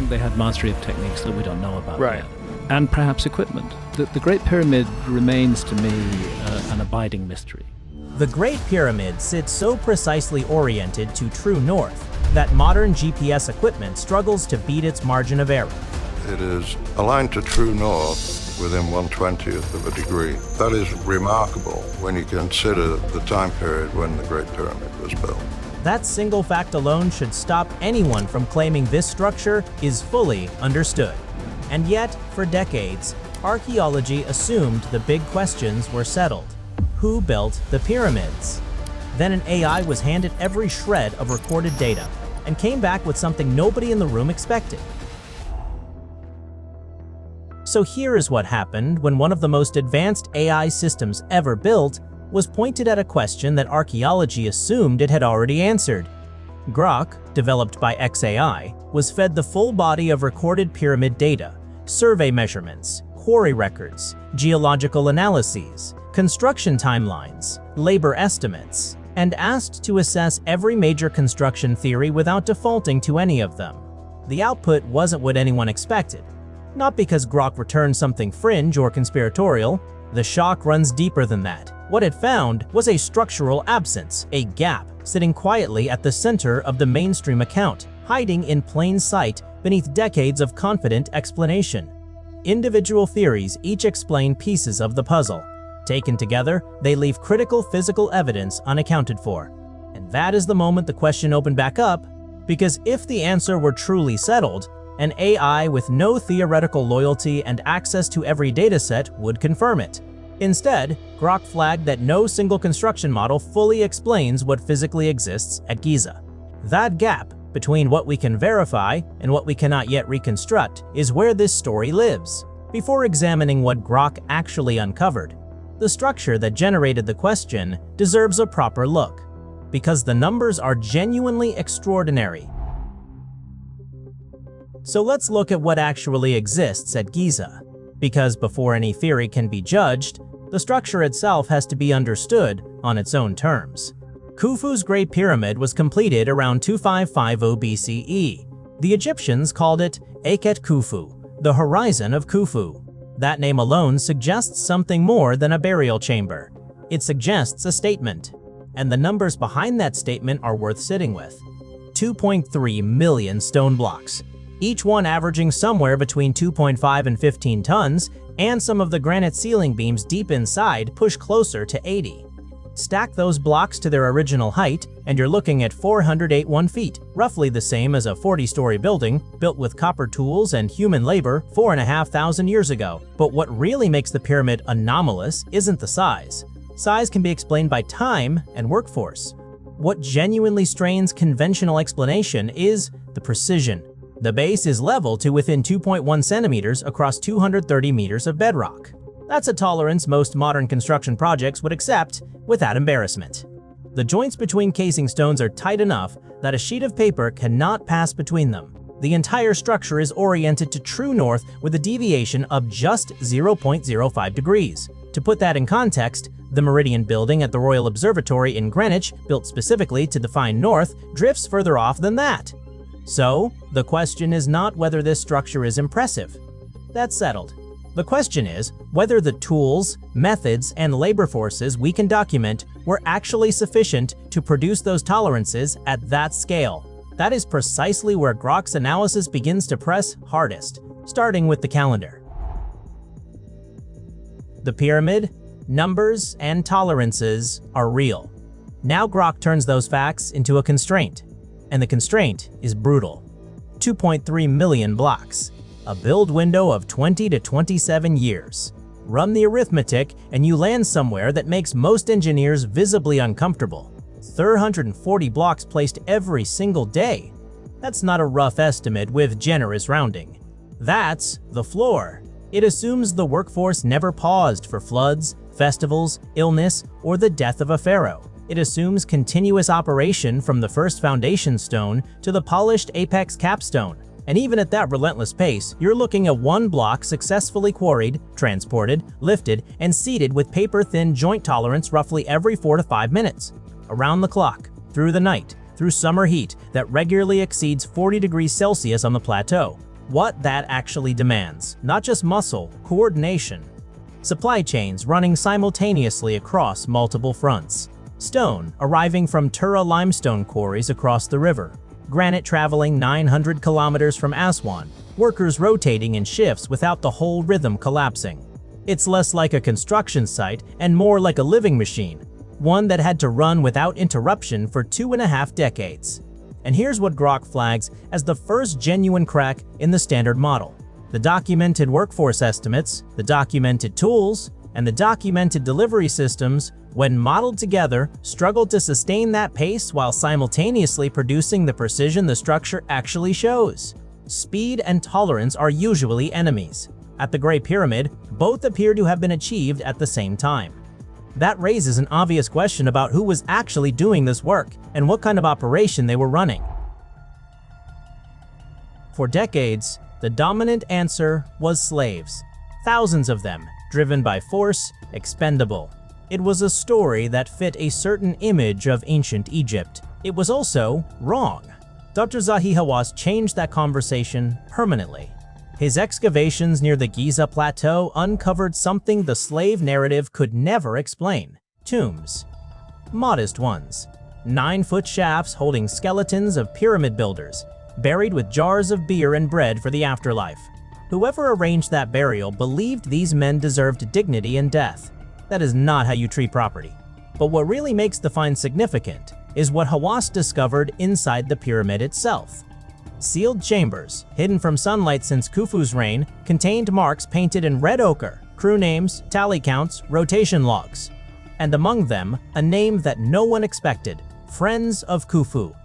think they had mastery of techniques that we don't know about Right. yet. And perhaps equipment. The Great Pyramid remains to me an abiding mystery. The Great Pyramid sits so precisely oriented to true north that modern GPS equipment struggles to beat its margin of error. It is aligned to true north within 1/20th of a degree. That is remarkable when you consider the time period when the Great Pyramid was built. That single fact alone should stop anyone from claiming this structure is fully understood. And yet, for decades, archaeology assumed the big questions were settled. Who built the pyramids? Then an AI was handed every shred of recorded data and came back with something nobody in the room expected. So here is what happened when one of the most advanced AI systems ever built was pointed at a question that archaeology assumed it had already answered. Grok, developed by xAI, was fed the full body of recorded pyramid data, survey measurements, quarry records, geological analyses, construction timelines, labor estimates, and asked to assess every major construction theory without defaulting to any of them. The output wasn't what anyone expected. Not because Grok returned something fringe or conspiratorial. The shock runs deeper than that. What it found was a structural absence, a gap, sitting quietly at the center of the mainstream account, hiding in plain sight beneath decades of confident explanation. Individual theories each explain pieces of the puzzle. Taken together, they leave critical physical evidence unaccounted for. And that is the moment the question opened back up, because if the answer were truly settled, an AI with no theoretical loyalty and access to every dataset would confirm it. Instead, Grok flagged that no single construction model fully explains what physically exists at Giza. That gap between what we can verify and what we cannot yet reconstruct is where this story lives. Before examining what Grok actually uncovered, the structure that generated the question deserves a proper look, because the numbers are genuinely extraordinary. So let's look at what actually exists at Giza, because before any theory can be judged, the structure itself has to be understood on its own terms. Khufu's Great Pyramid was completed around 2550 BCE. The Egyptians called it Akhet Khufu, the horizon of Khufu. That name alone suggests something more than a burial chamber. It suggests a statement, and the numbers behind that statement are worth sitting with. 2.3 million stone blocks, each one averaging somewhere between 2.5 and 15 tons, and some of the granite ceiling beams deep inside push closer to 80. Stack those blocks to their original height, and you're looking at 481 feet, roughly the same as a 40-story building built with copper tools and human labor 4,500 years ago. But what really makes the pyramid anomalous isn't the size. Size can be explained by time and workforce. What genuinely strains conventional explanation is the precision. The base is level to within 2.1 centimeters across 230 meters of bedrock. That's a tolerance most modern construction projects would accept without embarrassment. The joints between casing stones are tight enough that a sheet of paper cannot pass between them. The entire structure is oriented to true north with a deviation of just 0.05 degrees. To put that in context, the Meridian building at the Royal Observatory in Greenwich, built specifically to define north, drifts further off than that. So, the question is not whether this structure is impressive. That's settled. The question is whether the tools, methods, and labor forces we can document were actually sufficient to produce those tolerances at that scale. That is precisely where Grok's analysis begins to press hardest, starting with the calendar. The pyramid, numbers, and tolerances are real. Now Grok turns those facts into a constraint. And the constraint is brutal. 2.3 million blocks, a build window of 20 to 27 years. Run the arithmetic and you land somewhere that makes most engineers visibly uncomfortable. 340 blocks placed every single day. That's not a rough estimate with generous rounding. That's the floor. It assumes the workforce never paused for floods, festivals, illness, or the death of a pharaoh. It assumes continuous operation from the first foundation stone to the polished apex capstone. And even at that relentless pace, you're looking at one block successfully quarried, transported, lifted, and seated with paper-thin joint tolerance roughly every 4 to 5 minutes. Around the clock, through the night, through summer heat that regularly exceeds 40 degrees Celsius on the plateau. what that actually demands, not just muscle, coordination. Supply chains running simultaneously across multiple fronts. Stone arriving from Tura limestone quarries across the river. Granite traveling 900 kilometers from Aswan. Workers rotating in shifts without the whole rhythm collapsing. It's less like a construction site and more like a living machine, one that had to run without interruption for 2.5 decades. And here's what Grok flags as the first genuine crack in the standard model. The documented workforce estimates, the documented tools, and the documented delivery systems, when modeled together, struggled to sustain that pace while simultaneously producing the precision the structure actually shows. Speed and tolerance are usually enemies. At the Great Pyramid, both appear to have been achieved at the same time. That raises an obvious question about who was actually doing this work and what kind of operation they were running. For decades, the dominant answer was slaves. Thousands of them, driven by force, expendable. It was a story that fit a certain image of ancient Egypt. It was also wrong. Dr. Zahi Hawass changed that conversation permanently. His excavations near the Giza Plateau uncovered something the slave narrative could never explain: tombs. Modest ones. 9-foot shafts holding skeletons of pyramid builders, buried with jars of beer and bread for the afterlife. Whoever arranged that burial believed these men deserved dignity in death. That is not how you treat property. But what really makes the find significant is what Hawass discovered inside the pyramid itself. Sealed chambers, hidden from sunlight since Khufu's reign, contained marks painted in red ochre, crew names, tally counts, rotation logs. And among them, a name that no one expected: Friends of Khufu.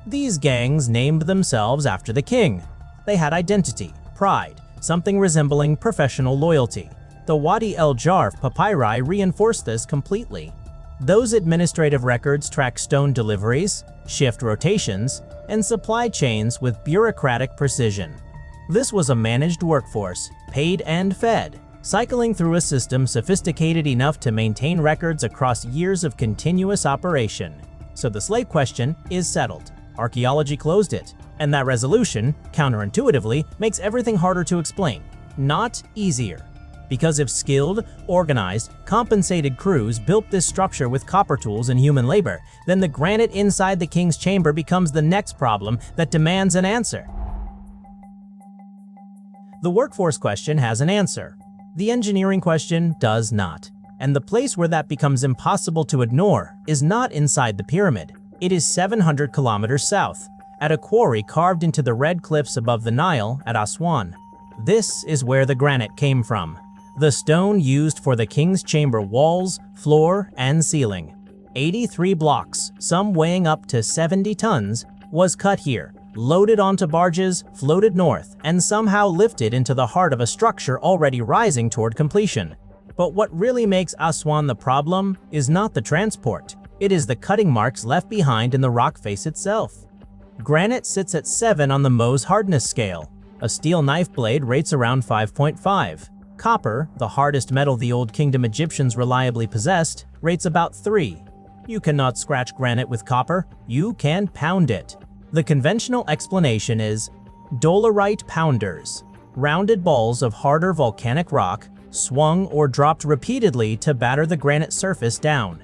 These gangs named themselves after the king. They had identity, pride, something resembling professional loyalty. The Wadi el-Jarf papyri reinforce this completely. Those administrative records track stone deliveries, shift rotations, and supply chains with bureaucratic precision. This was a managed workforce, paid and fed, cycling through a system sophisticated enough to maintain records across years of continuous operation. So the slave question is settled. Archaeology closed it, and that resolution, counterintuitively, makes everything harder to explain, not easier. Because if skilled, organized, compensated crews built this structure with copper tools and human labor, then the granite inside the king's chamber becomes the next problem that demands an answer. The workforce question has an answer. The engineering question does not. And the place where that becomes impossible to ignore is not inside the pyramid. It is 700 kilometers south, at a quarry carved into the red cliffs above the Nile at Aswan. This is where the granite came from. The stone used for the king's chamber walls, floor, and ceiling. 83 blocks, some weighing up to 70 tons, was cut here, loaded onto barges, floated north, and somehow lifted into the heart of a structure already rising toward completion. But what really makes Aswan the problem is not the transport. It is the cutting marks left behind in the rock face itself. Granite sits at 7 on the Mohs hardness scale. A steel knife blade rates around 5.5. Copper, the hardest metal the Old Kingdom Egyptians reliably possessed, rates about 3. You cannot scratch granite with copper, you can pound it. The conventional explanation is dolerite pounders, rounded balls of harder volcanic rock, swung or dropped repeatedly to batter the granite surface down.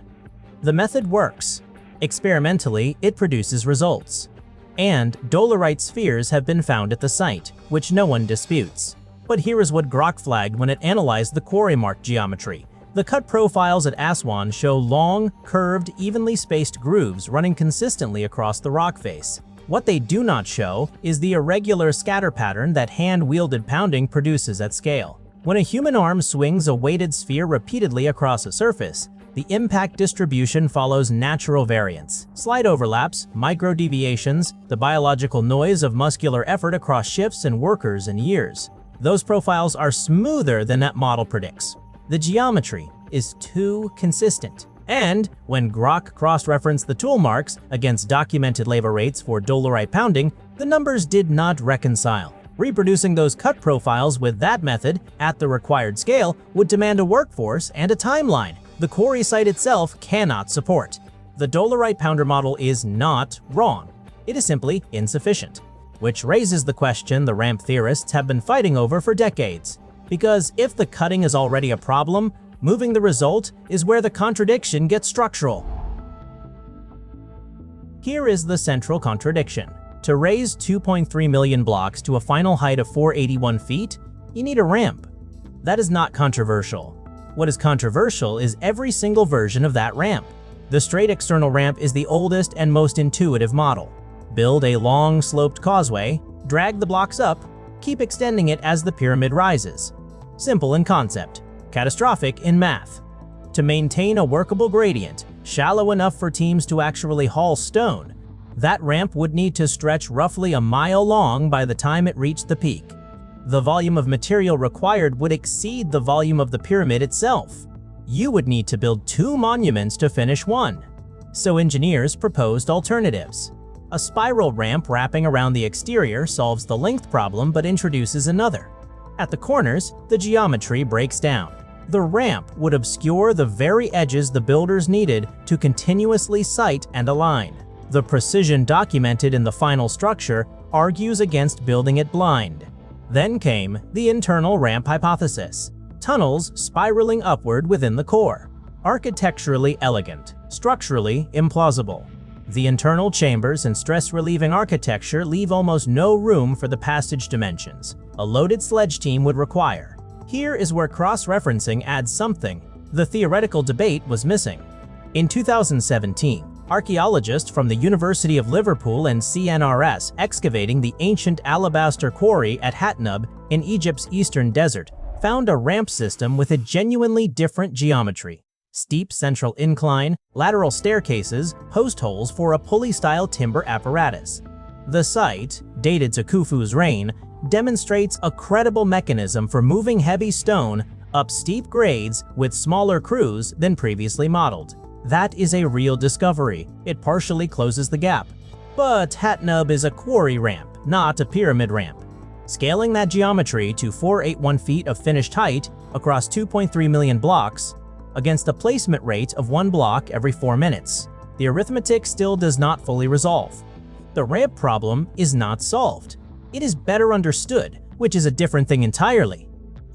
The method works. Experimentally, it produces results. And dolerite spheres have been found at the site, which no one disputes. But here is what Grok flagged when it analyzed the quarry mark geometry. The cut profiles at Aswan show long, curved, evenly spaced grooves running consistently across the rock face. What they do not show is the irregular scatter pattern that hand-wielded pounding produces at scale. When a human arm swings a weighted sphere repeatedly across a surface, the impact distribution follows natural variance, slight overlaps, micro-deviations, the biological noise of muscular effort across shifts and workers and years. Those profiles are smoother than that model predicts. The geometry is too consistent. And when Grok cross-referenced the tool marks against documented labor rates for dolerite pounding, the numbers did not reconcile. Reproducing those cut profiles with that method at the required scale would demand a workforce and a timeline the quarry site itself cannot support. The dolerite pounder model is not wrong. It is simply insufficient. which raises the question the ramp theorists have been fighting over for decades. Because if the cutting is already a problem, moving the result is where the contradiction gets structural. Here is the central contradiction. To raise 2.3 million blocks to a final height of 481 feet, you need a ramp. That is not controversial. What is controversial is every single version of that ramp. The straight external ramp is the oldest and most intuitive model. Build a long, sloped causeway, drag the blocks up, keep extending it as the pyramid rises. Simple in concept, catastrophic in math. To maintain a workable gradient, shallow enough for teams to actually haul stone, that ramp would need to stretch roughly a mile long by the time it reached the peak. The volume of material required would exceed the volume of the pyramid itself. You would need to build 2 monuments to finish one. So engineers proposed alternatives. A spiral ramp wrapping around the exterior solves the length problem but introduces another. At the corners, the geometry breaks down. The ramp would obscure the very edges the builders needed to continuously sight and align. The precision documented in the final structure argues against building it blind. Then came the internal ramp hypothesis. Tunnels spiraling upward within the core. Architecturally elegant, structurally implausible. The internal chambers and stress-relieving architecture leave almost no room for the passage dimensions a loaded sledge team would require. Here is where cross-referencing adds something the theoretical debate was missing. In 2017, archaeologists from the University of Liverpool and CNRS excavating the ancient alabaster quarry at Hatnub in Egypt's eastern desert found a ramp system with a genuinely different geometry. Steep central incline, lateral staircases, post holes for a pulley-style timber apparatus. The site, dated to Khufu's reign, demonstrates a credible mechanism for moving heavy stone up steep grades with smaller crews than previously modeled. That is a real discovery. It partially closes the gap. But Hatnub is a quarry ramp, not a pyramid ramp. Scaling that geometry to 481 feet of finished height across 2.3 million blocks against a placement rate of 1 block every 4 minutes, the arithmetic still does not fully resolve. The ramp problem is not solved. It is better understood, which is a different thing entirely.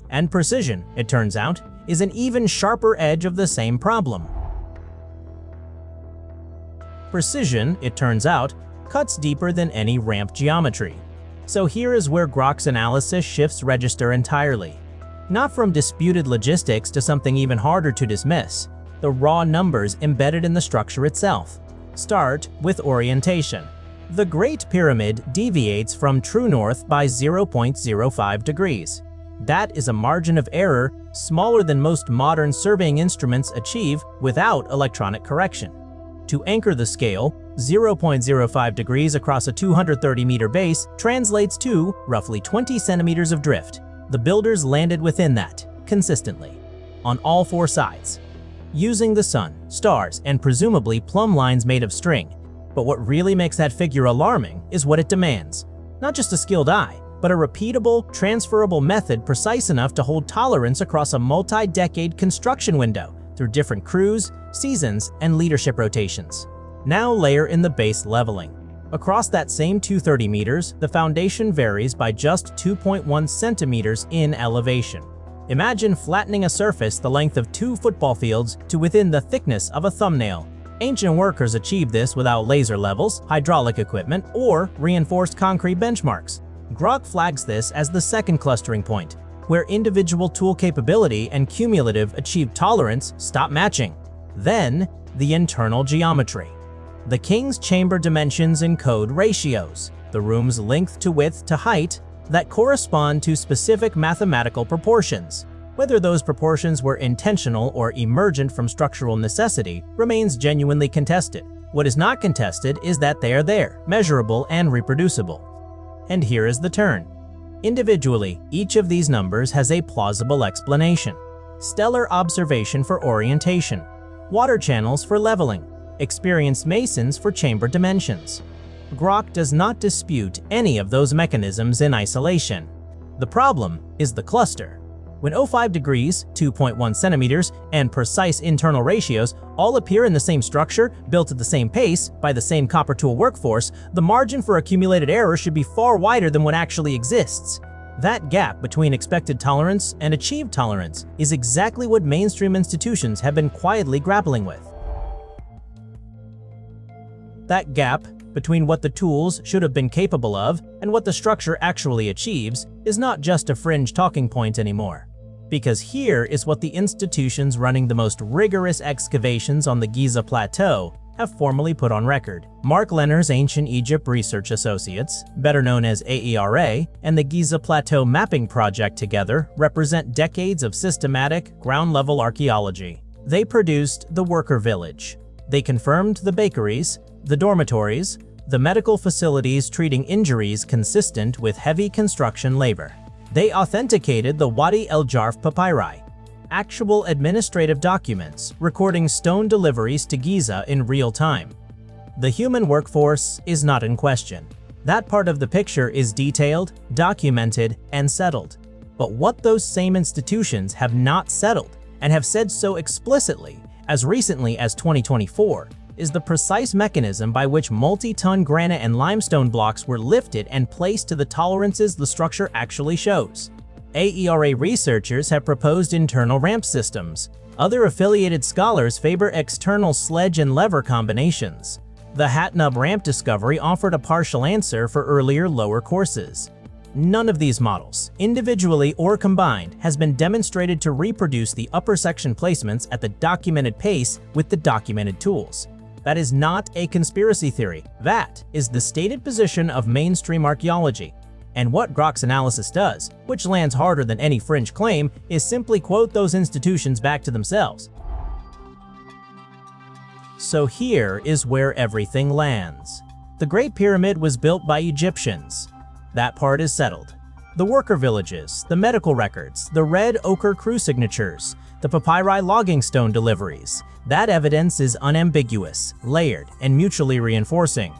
And precision, it turns out, is an even sharper edge of the same problem. Precision, it turns out, cuts deeper than any ramp geometry. So here is where Grok's analysis shifts register entirely. Not from disputed logistics to something even harder to dismiss, the raw numbers embedded in the structure itself. Start with orientation. The Great Pyramid deviates from true north by 0.05 degrees. That is a margin of error smaller than most modern surveying instruments achieve without electronic correction. To anchor the scale, 0.05 degrees across a 230-meter base translates to roughly 20 centimeters of drift. The builders landed within that, consistently, on all 4 sides, using the sun, stars, and presumably plumb lines made of string. But what really makes that figure alarming is what it demands. Not just a skilled eye, but a repeatable, transferable method precise enough to hold tolerance across a multi-decade construction window through different crews, seasons, and leadership rotations. Now layer in the base leveling. Across that same 230 meters, the foundation varies by just 2.1 centimeters in elevation. Imagine flattening a surface the length of 2 football fields to within the thickness of a thumbnail. Ancient workers achieved this without laser levels, hydraulic equipment, or reinforced concrete benchmarks. Grok flags this as the second clustering point, where individual tool capability and cumulative achieved tolerance stop matching. Then, the internal geometry. The king's chamber dimensions encode ratios, the room's length to width to height, that correspond to specific mathematical proportions. Whether those proportions were intentional or emergent from structural necessity remains genuinely contested. What is not contested is that they are there, measurable and reproducible. And here is the turn. Individually, each of these numbers has a plausible explanation. Stellar observation for orientation, water channels for leveling, experienced masons for chamber dimensions. Grok does not dispute any of those mechanisms in isolation. The problem is the cluster. When 05 degrees, 2.1 centimeters, and precise internal ratios all appear in the same structure, built at the same pace, by the same copper tool workforce, the margin for accumulated error should be far wider than what actually exists. That gap between expected tolerance and achieved tolerance is exactly what mainstream institutions have been quietly grappling with. That gap between what the tools should have been capable of and what the structure actually achieves is not just a fringe talking point anymore. Because here is what the institutions running the most rigorous excavations on the Giza Plateau have formally put on record. Mark Lehner's Ancient Egypt Research Associates, better known as AERA, and the Giza Plateau Mapping Project together represent decades of systematic, ground-level archaeology. They produced the worker village. They confirmed the bakeries, the dormitories, the medical facilities treating injuries consistent with heavy construction labor. They authenticated the Wadi El Jarf papyri, actual administrative documents recording stone deliveries to Giza in real time. The human workforce is not in question. That part of the picture is detailed, documented, and settled. But what those same institutions have not settled, and have said so explicitly as recently as 2024, is the precise mechanism by which multi-ton granite and limestone blocks were lifted and placed to the tolerances the structure actually shows. AERA researchers have proposed internal ramp systems. Other affiliated scholars favor external sledge and lever combinations. The Hatnub ramp discovery offered a partial answer for earlier lower courses. None of these models, individually or combined, has been demonstrated to reproduce the upper section placements at the documented pace with the documented tools. That is not a conspiracy theory. That is the stated position of mainstream archaeology. And what Grok's analysis does, which lands harder than any fringe claim, is simply quote those institutions back to themselves. So here is where everything lands. The Great Pyramid was built by Egyptians. That part is settled. The worker villages, the medical records, the red ochre crew signatures, the papyri logging stone deliveries, that evidence is unambiguous, layered, and mutually reinforcing.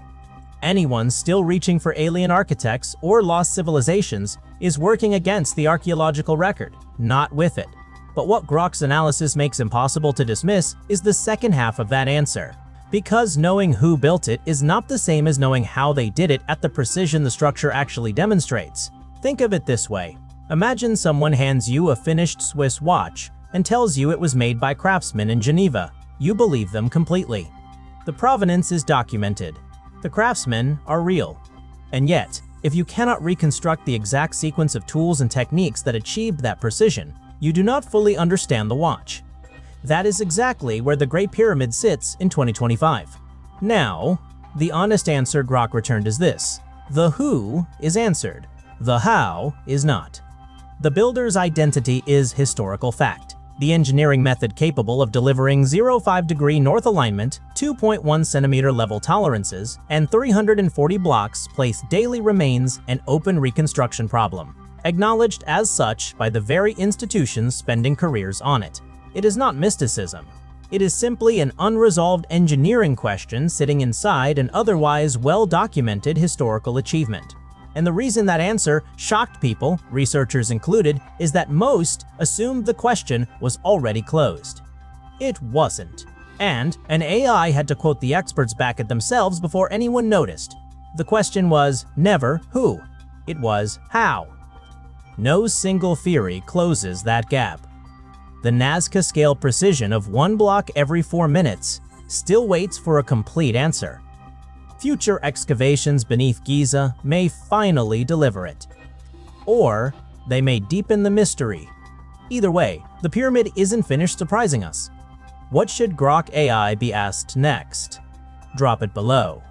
Anyone still reaching for alien architects or lost civilizations is working against the archaeological record, not with it. But what Grok's analysis makes impossible to dismiss is the second half of that answer. Because knowing who built it is not the same as knowing how they did it at the precision the structure actually demonstrates. Think of it this way. Imagine someone hands you a finished Swiss watch and tells you it was made by craftsmen in Geneva. You believe them completely. The provenance is documented. The craftsmen are real. And yet, if you cannot reconstruct the exact sequence of tools and techniques that achieved that precision, you do not fully understand the watch. That is exactly where the Great Pyramid sits in 2025. Now, the honest answer Grok returned is this. The who is answered. The how is not. The builder's identity is historical fact. The engineering method capable of delivering 0.5-degree north alignment, 2.1 centimeter level tolerances, and 340 blocks placed daily remains an open reconstruction problem, acknowledged as such by the very institutions spending careers on it. It is not mysticism. It is simply an unresolved engineering question sitting inside an otherwise well-documented historical achievement. And the reason that answer shocked people, researchers included, is that most assumed the question was already closed. It wasn't. And an AI had to quote the experts back at themselves before anyone noticed. The question was never who. It was how. No single theory closes that gap. The Nazca scale precision of 1 block every 4 minutes still waits for a complete answer. Future excavations beneath Giza may finally deliver it. Or they may deepen the mystery. Either way, the pyramid isn't finished surprising us. What should Grok AI be asked next? Drop it below.